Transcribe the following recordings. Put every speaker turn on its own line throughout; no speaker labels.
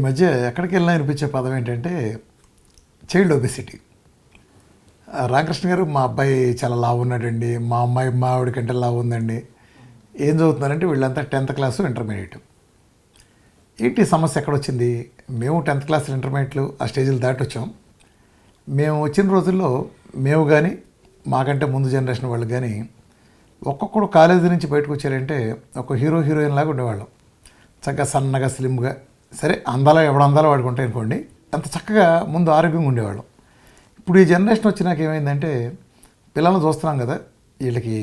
మధ్య ఎక్కడికి వెళ్ళినా అనిపించే పదం ఏంటంటే చైల్డ్ ఒబెసిటీ. రామకృష్ణ గారు, మా అబ్బాయి చాలా లావు ఉన్నాడండి, మా అమ్మాయి మా ఆవిడ కంటే లావు ఉందండి. ఏం చదువుతున్నారంటే వీళ్ళంతా 10th క్లాసు ఇంటర్మీడియట్. ఏంటి సమస్య ఎక్కడొచ్చింది? మేము 10th క్లాస్ ఇంటర్మీడియట్లు ఆ స్టేజ్లు దాటి వచ్చాం. మేము వచ్చిన రోజుల్లో మేము కానీ మాకంటే ముందు జనరేషన్ వాళ్ళు కానీ ఒక్కొక్కడు కాలేజీ నుంచి బయటకు వచ్చారంటే ఒక హీరోయిన్ లాగా ఉండేవాళ్ళం. చక్కగా సన్నగా స్లిమ్గా, సరే అందాలో ఎవడు అందాలో వాడుకుంటాయి అనుకోండి, అంత చక్కగా ముందు ఆరోగ్యంగా ఉండేవాళ్ళం. ఇప్పుడు ఈ జనరేషన్ వచ్చినాక ఏమైందంటే పిల్లల్ని చూస్తున్నాం కదా, వీళ్ళకి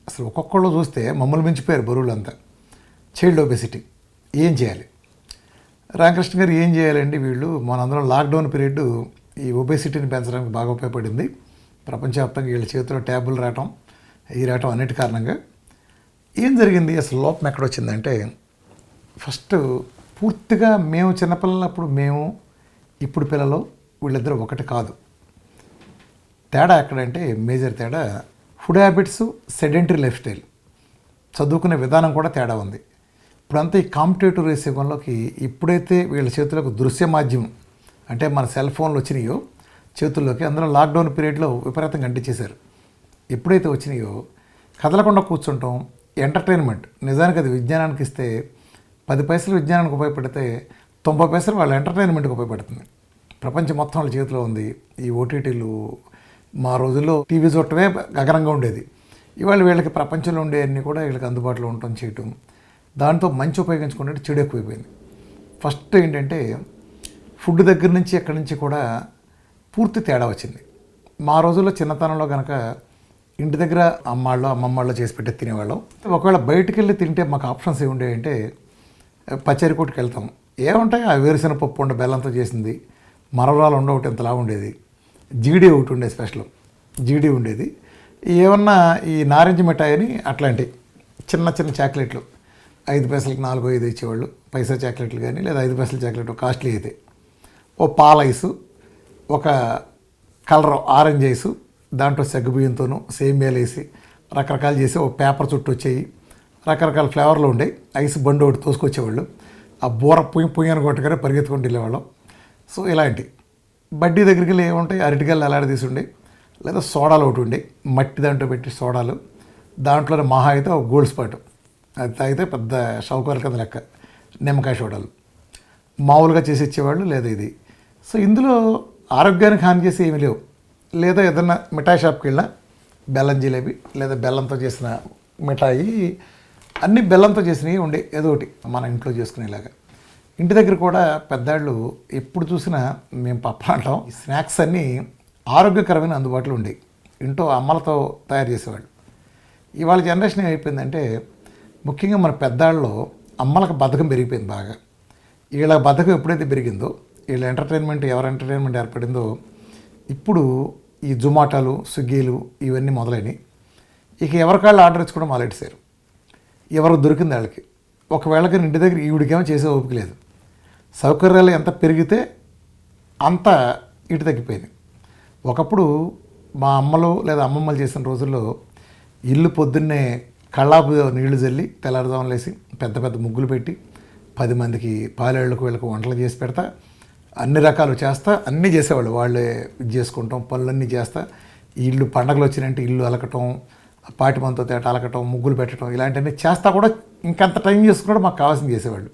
అసలు ఒక్కొక్కళ్ళు చూస్తే మమ్మల్ని మించిపోయారు బరువులంతా. Child obesity. ఏం చేయాలి? రామకృష్ణ గారు ఏం చేయాలండి? వీళ్ళు మనందరం లాక్డౌన్ పీరియడ్ ఈ ఒబెసిటీని పెంచడానికి బాగా ఉపయోగపడింది. ప్రపంచవ్యాప్తంగా వీళ్ళ చేతిలో ట్యాబులు రావటం, ఈ రావటం అన్నిటి కారణంగా ఏం జరిగింది? అసలు లోపం ఎక్కడొచ్చిందంటే, ఫస్ట్ పూర్తిగా మేము చిన్నపిల్లలప్పుడు మేము ఇప్పుడు పిల్లలు వీళ్ళిద్దరూ ఒకటి కాదు. తేడా ఎక్కడంటే మేజర్ తేడా food habits, sedentary life style, చదువుకునే విధానం కూడా తేడా ఉంది. ఇప్పుడంతా ఈ కాంపిటేటివ్ రేస్ యుగంలోకి ఇప్పుడైతే వీళ్ళ చేతులకు దృశ్య మాధ్యమం అంటే మన సెల్ ఫోన్లు వచ్చినాయో చేతుల్లోకి, అందులో లాక్డౌన్ పీరియడ్లో విపరీతంగా అంటించేశారు. ఎప్పుడైతే వచ్చినాయో కదలకుండా కూర్చుంటాం. ఎంటర్టైన్మెంట్, నిజానికి అది విజ్ఞానానికి ఇస్తే 10 పైసలు విజ్ఞానానికి ఉపయోగపడితే 90 పైసలు వాళ్ళ ఎంటర్టైన్మెంట్కి ఉపయోగపడుతుంది. ప్రపంచం మొత్తం వాళ్ళ చేతిలో ఉంది. ఈ ఓటీటీలు, మా రోజుల్లో టీవీ చూడటమే గగనంగా ఉండేది. ఇవాళ వీళ్ళకి ప్రపంచంలో ఉండేవన్నీ కూడా వీళ్ళకి అందుబాటులో ఉండటం చేయటం, దాంతో మంచి ఉపయోగించుకుంటే చెడు ఎక్కువైపోయింది. ఫస్ట్ ఏంటంటే ఫుడ్ దగ్గర నుంచి ఎక్కడి నుంచి కూడా పూర్తి తేడా వచ్చింది. మా రోజుల్లో చిన్నతనంలో కనుక ఇంటి దగ్గర అమ్మమ్మళ్ళు చేసి పెట్టి తినేవాళ్ళం. ఒకవేళ బయటికి వెళ్ళి తింటే మాకు ఆప్షన్స్ ఏముండేవంటే పచ్చరి కొట్టుకు వెళ్తాం. ఏముంటాయి? ఆ వేరుశెనగ పప్పు ఉండే బెల్లంతో చేసింది, మరవరాలు ఒకటి ఎంతలా ఉండేది, జీడీ ఒకటి ఉండేది, స్పెషల్ జీడీ ఉండేది. ఏమన్నా ఈ నారింజ మిఠాయి అని అట్లాంటివి చిన్న చిన్న చాక్లెట్లు 5 పైసలకి 4-5 ఇచ్చేవాళ్ళు. పైసా చాక్లెట్లు కానీ లేదా 5 పైసల చాక్లెట్ కాస్ట్లీ అయితే, ఓ పాల ఐసు, ఒక కలర్ ఆరెంజ్ ఐసు, దాంట్లో సగ్గుబియ్యంతోనూ సేమియాలు వేసి రకరకాలు చేసి ఓ పేపర్ చుట్టూ వచ్చేవి, రకరకాల ఫ్లేవర్లు ఉండేవి. ఐస్ బండి ఒకటి తోసుకొచ్చేవాళ్ళు. ఆ బూర పుయ్యని కొట్టగానే పరిగెత్తుకుంటూ వెళ్ళేవాళ్ళం. సో ఇలాంటి బడ్డీ దగ్గరికి వెళ్ళి ఏముంటాయి? అరటికాయలు ఎలాడదీసి ఉండే, లేదా సోడాలు ఒకటి ఉండే, మట్టి దాంట్లో పెట్టి సోడాలు, దాంట్లోనే మహా అయితే ఒక గోల్డ్ స్పాట్, అది తాగితే పెద్ద షౌకర్ కింద లెక్క, నిమ్మకాయ సోడాలు మామూలుగా చేసి ఇచ్చేవాళ్ళు. లేదా ఇది. సో ఇందులో ఆరోగ్యానికి హాని చేసి ఏమీ లేవు. లేదా ఏదన్నా మిఠాయి షాప్కి వెళ్ళినా బెల్లం జిలేబీ లేదా బెల్లంతో చేసిన మిఠాయి, అన్నీ బెల్లంతో చేసినవి ఉండే, ఏదో ఒకటి మన ఇంట్లో చేసుకునేలాగా. ఇంటి దగ్గర కూడా పెద్దాళ్ళు ఎప్పుడు చూసినా మేము పప్ప అంటాం, ఈ స్నాక్స్ అన్నీ ఆరోగ్యకరమైన అందుబాటులో ఉండేవి. ఇంట్లో అమ్మలతో తయారు చేసేవాళ్ళు. ఇవాళ జనరేషన్ ఏమైపోయిందంటే ముఖ్యంగా మన పెద్దాళ్ళలో అమ్మలకు బద్ధకం పెరిగిపోయింది బాగా. వీళ్ళ బద్ధకం ఎప్పుడైతే పెరిగిందో, వీళ్ళ ఎంటర్టైన్మెంట్ ఏర్పడిందో, ఇప్పుడు ఈ జొమాటోలు, స్విగ్గీలు ఇవన్నీ మొదలైనవి. ఇక ఎవరికాళ్ళు ఆర్డర్ ఇచ్చుకోవడం మొదలెట్టేశారు. ఎవరు దొరికింది వాళ్ళకి. ఒకవేళకి ఇంటి దగ్గర ఈవిడికేమో చేసే ఓపిక లేదు. సౌకర్యాలు ఎంత పెరిగితే అంత ఇటు తగ్గిపోయింది. ఒకప్పుడు మా అమ్మలు లేదా అమ్మమ్మలు చేసిన రోజుల్లో ఇల్లు పొద్దున్నే కళ్ళాపు నీళ్లు చల్లి తెల్లారుజామున లేసి పెద్ద పెద్ద ముగ్గులు పెట్టి 10 మందికి పాలేళ్ళకు వీళ్ళకు వంటలు చేసి పెడతా, అన్ని రకాలు చేస్తా, అన్నీ చేసేవాళ్ళు. వాళ్ళే ఇది చేసుకుంటాం, పనులన్నీ చేస్తా, ఇల్లు పండగలు వచ్చినంటే ఇల్లు అలకటం, పాటి మనతో తేట అలకటం, ముగ్గులు పెట్టడం, ఇలాంటివన్నీ చేస్తా కూడా ఇంకంత టైం చేసుకుని మాకు కావాల్సింది చేసేవాళ్ళు.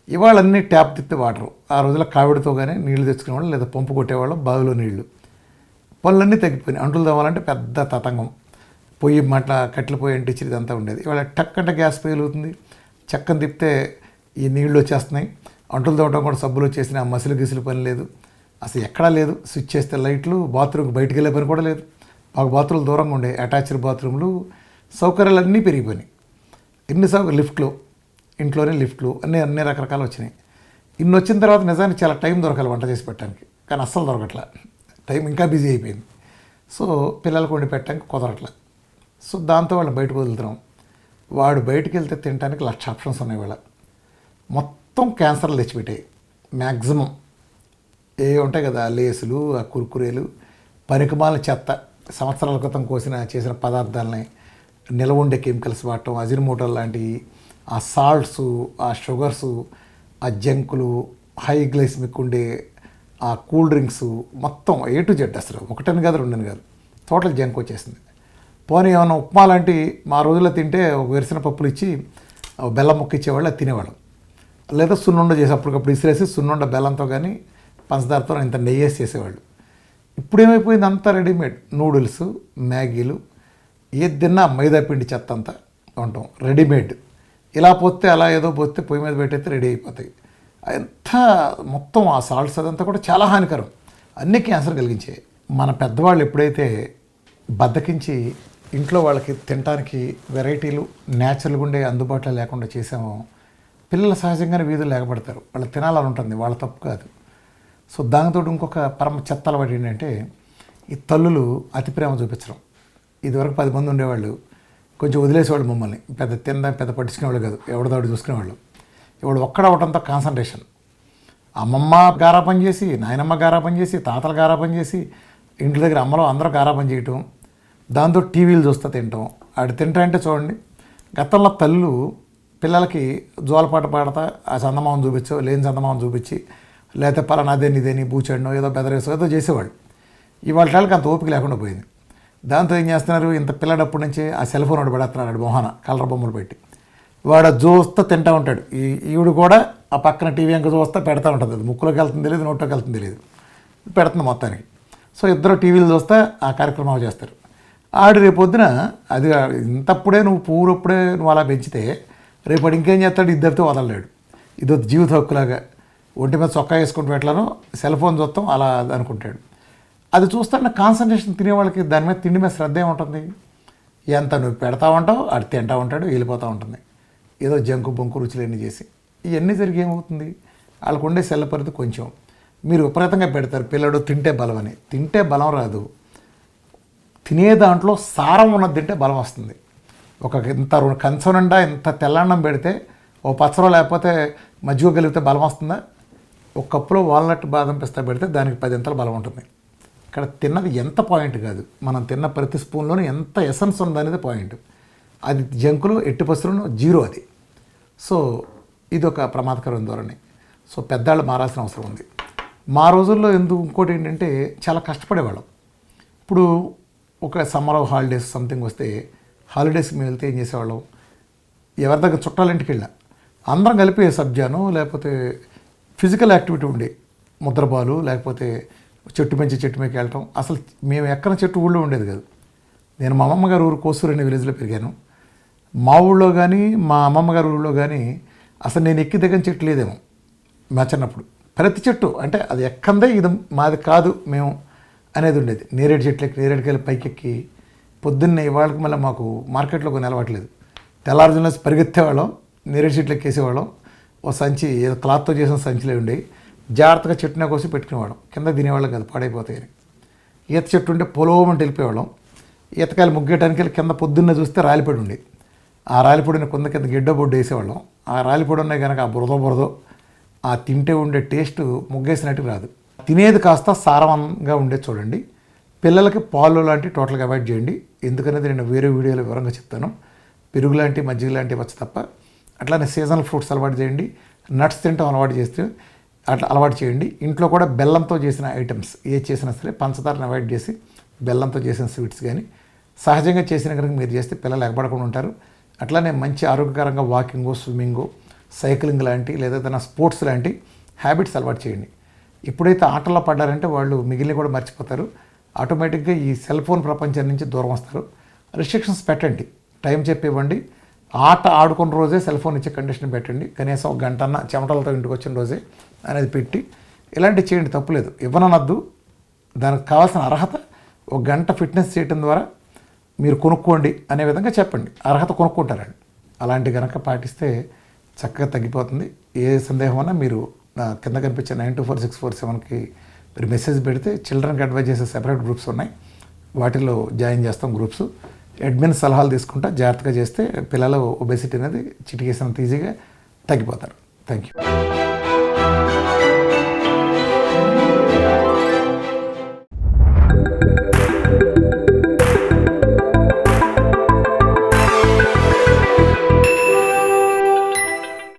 ఇవాళ అన్నీ ట్యాప్ తిప్పి వాటరు. ఆ రోజుల్లో కావిడితో కానీ నీళ్లు తెచ్చుకునేవాళ్ళు, లేదా పంపు కొట్టేవాళ్ళు, బావిలో నీళ్లు. పనులన్నీ తగ్గిపోయినాయి. అంటులు తవ్వాలంటే పెద్ద తతంగం, పొయ్యి కట్టెల పొయ్యి అంటించి ఇదంతా ఉండేది. ఇవాళ టక్ అంటే గ్యాస్ పేలుతుంది, చక్కని తిప్పితే ఈ నీళ్లు వచ్చేస్తున్నాయి. అంటులు తవ్వడం కూడా సబ్బులు వచ్చేసినాయి. ఆ మసిలు గిసులు పని లేదు, అసలు ఎక్కడా లేదు. స్విచ్ చేస్తే లైట్లు, బాత్రూమ్కి బయటికి వెళ్ళే పని కూడా లేదు. మాకు బాత్రూమ్లు దూరంగా ఉండే, అటాచ్డ్ బాత్రూమ్లు, సౌకర్యాలు అన్నీ పెరిగిపోయినాయి. ఎన్ని లిఫ్ట్లు, ఇంట్లోనే లిఫ్ట్లు అన్నీ రకరకాలు వచ్చినాయి. ఇన్ని వచ్చిన తర్వాత నిజానికి చాలా టైం దొరకాలి వంట చేసి పెట్టడానికి, కానీ అస్సలు దొరకట్లా. టైం ఇంకా బిజీ అయిపోయింది. సో పిల్లలకు వండి పెట్టడానికి కుదరట్లా. సో దాంతో వాళ్ళు బయటకు వదులుతున్నాం. వాడు బయటికి వెళ్తే తినడానికి 1,00,000 ఆప్షన్స్ ఉన్నాయి. వాళ్ళ మొత్తం క్యాన్సర్లు తెచ్చిపెట్టాయి. మ్యాక్సిమం ఏ ఉంటాయి కదా, లేసులు, ఆ కుర్కురేలు, పనికిమాల చెత్త, సంవత్సరాల క్రితం చేసిన పదార్థాలని నిల్వ ఉండే కెమికల్స్ వాడటం, అజినోమోటో లాంటివి, ఆ సాల్ట్స్, ఆ షుగర్సు, ఆ జంకులు, హై గ్లైసిమిక్ ఉండే ఆ కూల్ డ్రింక్స్ మొత్తం ఏ టు జెడ్, అసలు ఒకటని కాదు రెండని కాదు, టోటల్ జంక్ వచ్చేసింది. పోనీ ఏమైనా ఉప్మా లాంటి మా రోజుల్లో తింటే ఒక వెరిసిన పప్పులు ఇచ్చి బెల్లం ముక్క ఇచ్చేవాళ్ళు, అది తినేవాళ్ళం. లేదా సున్నుండ చేసి అప్పటికప్పుడు ఇసిరేసి సున్నుండ బెల్లంతో కానీ పంచదారతో ఇంత నెయ్యి వేసి చేసేవాళ్ళు. ఇప్పుడు ఏమైపోయింది, అంతా రెడీమేడ్ నూడిల్స్, మ్యాగీలు, ఏది తిన్నా మైదా పిండి చెత్త అంతా ఉంటాం రెడీమేడ్. ఇలా పోతే అలా ఏదో పోతే పొయ్యి మీద పెట్టయితే రెడీ అయిపోతాయి. ఎంత మొత్తం ఆ సాల్ట్స్ అదంతా కూడా చాలా హానికరం, అన్నీ క్యాన్సర్ కలిగించే. మన పెద్దవాళ్ళు ఎప్పుడైతే బద్దకించి ఇంట్లో వాళ్ళకి తినడానికి వెరైటీలు న్యాచురల్గా ఉండే అందుబాటులో లేకుండా చేసామో, పిల్లలు సహజంగానే వీధులు లేకపడతారు. వాళ్ళు తినాలని ఉంటుంది, వాళ్ళ తప్పు కాదు. సో దానితో ఇంకొక పరమ చెత్త అలవాటు ఏంటంటే ఈ తల్లులు అతి ప్రేమ చూపించడం. ఇదివరకు 10 మంది ఉండేవాళ్ళు, కొంచెం వదిలేసేవాళ్ళు మమ్మల్ని, పెద్ద పట్టించుకునేవాళ్ళు కాదు, ఎవరిదాడు చూసుకునేవాళ్ళు. ఇప్పుడు ఒక్కడవటంతో కాన్సన్ట్రేషన్. అమ్మమ్మ గారాబం చేసి, నాయనమ్మ గారాబం చేసి, తాతలు గారాబం చేసి, ఇంటి దగ్గర అమ్మలో అందరూ గారాబం చేయటం, దాంతో టీవీలు చూస్తూ తినటం. ఆడు తింటా అంటే చూడండి, గతంలో తల్లు పిల్లలకి జోలపాట పాడతా ఆ చందమామను చూపించో, లేని చందమామను చూపించి, లేకపోతే పలానా అదేని ఇదేని బూచెండో ఏదో బెదరేసో ఏదో చేసేవాళ్ళు. ఇవాళ వాళ్ళకి అంత ఓపిక లేకుండా పోయింది. దాంతో ఏం చేస్తున్నారు, ఇంత పిల్లడప్పటి నుంచి ఆ సెల్ ఫోన్ ఒకటి పెడుతున్నాడు మొహాన కలర్ బొమ్మలు పెట్టి, వాడు చూస్తూ తింటూ ఉంటాడు. ఈవిడు కూడా ఆ పక్కన టీవీ అంక చూస్తూ పెడతా ఉంటుంది. అది ముక్కులోకి వెళ్తుంది తెలియదు, నోట్లోకి వెళ్తుంది తెలియదు, పెడుతుంది మొత్తానికి. సో ఇద్దరు టీవీలు చూస్తే ఆ కార్యక్రమాలు చేస్తారు. ఆడు రేపొద్దున అది ఇంతప్పుడే నువ్వు పూరప్పుడే నువ్వు అలా పెంచితే రేపటి ఇంకేం చేస్తాడు, ఇద్దరితో వదలలేడు. ఇది జీవిత హక్కులాగా ఒంటి మీద చొక్కా వేసుకుంటూ పెట్టలను సెల్ ఫోన్ చూస్తాం అలా అనుకుంటాడు. అది చూస్తున్న కాన్సన్ట్రేషన్ తినేవాళ్ళకి దాని మీద తిండి మీద శ్రద్ధ ఏముంటుంది, ఎంత నువ్వు పెడతా ఉంటావు అది తింటూ ఉంటాడు, వెళ్ళిపోతూ ఉంటుంది. ఏదో జంకు బొంకు రుచులన్నీ చేసి ఇవన్నీ జరిగి ఏమవుతుంది, వాళ్ళకు ఉండే సెల్ల పరిధి కొంచెం. మీరు విపరీతంగా పెడతారు, పిల్లడు తింటే బలం అని. తింటే బలం రాదు, తినే దాంట్లో సారం ఉన్నది తింటే బలం వస్తుంది. ఒక ఇంత కంచనుండా ఇంత తెల్లన్నం పెడితే ఓ పచ్చరో లేకపోతే మజ్జిగ కలిగితే బలం వస్తుందా? ఒక కప్పులో వాల్నట్ బాదం పిస్తా పెడితే దానికి 10 ఇంతలు బలం ఉంటుంది. ఇక్కడ తిన్నది ఎంత పాయింట్ కాదు, మనం తిన్న ప్రతి స్పూన్లోనూ ఎంత ఎసెన్స్ ఉందనేది పాయింట్. అది జంకులు ఎట్టి పసులను జీరో అది. సో ఇది ఒక ప్రమాదకరమైన ధోరణి. సో పెద్దవాళ్ళు మారాల్సిన అవసరం ఉంది. మా రోజుల్లో ఇంకోటి ఏంటంటే చాలా కష్టపడేవాళ్ళం. ఇప్పుడు ఒక సమ్మర్ హాలిడేస్ సంథింగ్ వస్తే హాలిడేస్కి మేము వెళ్తే ఏం చేసేవాళ్ళం, ఎవరి దగ్గర చుట్టాలింటికి వెళ్ళా అందరం కలిపి సబ్జాను లేకపోతే ఫిజికల్ యాక్టివిటీ ఉండే ముద్రబాలు లేకపోతే చెట్టు మీదకి వెళ్ళటం. అసలు మేము ఎక్కడ చెట్టు ఊళ్ళో ఉండేది కాదు. నేను మా అమ్మమ్మ గారు ఊరు కోసూరు అనే విలేజ్లో పెరిగాను. మా ఊళ్ళో కానీ మా అమ్మమ్మ గారి ఊళ్ళో కానీ అసలు నేను ఎక్కి దిగని చెట్టు లేదేమో మా చిన్నప్పుడు. ప్రతి చెట్టు అంటే అది ఎక్కందే ఇది మాది కాదు మేము అనేది ఉండేది. నేరేడు చెట్లకి నేరేడుకాయలు పైకెక్కి పొద్దున్నే ఇవాళకి మళ్ళీ మాకు మార్కెట్లో కొన్ని అలవాట్లేదు. తెల్లారుజున పరిగెత్తేవాళ్ళం, నేరేడు చెట్లు ఎక్కేసేవాళ్ళం. ఓ సంచి ఏదో క్లాత్తో చేసిన సంచిలో ఉండేవి, జాగ్రత్తగా చెట్టునే కోసి పెట్టుకునేవాళ్ళం. కింద తినేవాళ్ళం కాదు, పాడైపోతాయని. ఈత చెట్టు ఉంటే పొలోమంటే వెళ్ళిపోయేవాళ్ళం. ఈతకాయలు ముగ్గేయడానికి కింద పొద్దున్నే చూస్తే రాలిపొడి ఉండేది. ఆ రాలిపొడిని కింద గిడ్డ బొడ్డు వేసేవాళ్ళం. ఆ రాలిపొడి ఉన్నాయి కనుక ఆ బురదో ఆ తింటే ఉండే టేస్ట్ ముగ్గేసినట్టు రాదు. తినేది కాస్త సారవంగా ఉండేది చూడండి. పిల్లలకి పాలు లాంటివి టోటల్గా అవాయిడ్ చేయండి. ఎందుకనేది నేను వేరే వీడియోలో వివరంగా చెప్తాను. పెరుగు లాంటి మజ్జిగ లాంటివి వచ్చి తప్ప. అట్లానే సీజనల్ ఫ్రూట్స్ అలవాటు చేయండి. నట్స్ తింటాం అలవాటు చేస్తే అట్లా అలవాటు చేయండి. ఇంట్లో కూడా బెల్లంతో చేసిన ఐటమ్స్ ఏది చేసినా సరే పంచదారని అవాయిడ్ చేసి బెల్లంతో చేసిన స్వీట్స్ కానీ సహజంగా చేసిన కనుక మీరు చేస్తే పిల్లలు ఎగబడకుండా ఉంటారు. అట్లానే మంచి ఆరోగ్యకరంగా వాకింగు, స్విమ్మింగు, సైక్లింగ్ లాంటి లేదా ఏదైనా స్పోర్ట్స్ లాంటి హ్యాబిట్స్ అలవాటు చేయండి. ఎప్పుడైతే ఆటల్లో పడ్డారంటే వాళ్ళు మిగిలిన కూడా మర్చిపోతారు. ఆటోమేటిక్గా ఈ సెల్ ఫోన్ ప్రపంచం నుంచి దూరం వస్తారు. రిస్ట్రిక్షన్స్ పెట్టండి, టైం చెప్పివ్వండి. ఆట ఆడుకున్న రోజే సెల్ ఫోన్ ఇచ్చే కండిషన్ పెట్టండి. కనీసం ఒక గంటన్న చెమటలతో ఇంటికి వచ్చిన రోజే అనేది పెట్టి ఇలాంటివి చేయండి, తప్పులేదు. ఇవ్వనొద్దు, దానికి కావాల్సిన అర్హత ఒక గంట ఫిట్నెస్ చేయడం ద్వారా మీరు కొనుక్కోండి అనే విధంగా చెప్పండి. అర్హత కొనుక్కుంటారండి. అలాంటి కనుక పాటిస్తే చక్కగా తగ్గిపోతుంది. ఏ సందేహం అన్నా మీరు కింద కనిపించే 924647కి మీరు మెసేజ్ పెడితే చిల్డ్రన్కి అడ్వైజ్ చేసే సెపరేట్ గ్రూప్స్ ఉన్నాయి. వాటిలో జాయిన్ చేస్తాం గ్రూప్స్. అడ్మిన్ సలహాలు తీసుకుంటా జాగ్రత్తగా చేస్తే పిల్లల ఒబేసిటీ అనేది చిటికేసినంత ఈజీగా తగ్గిపోతారు. Thank you.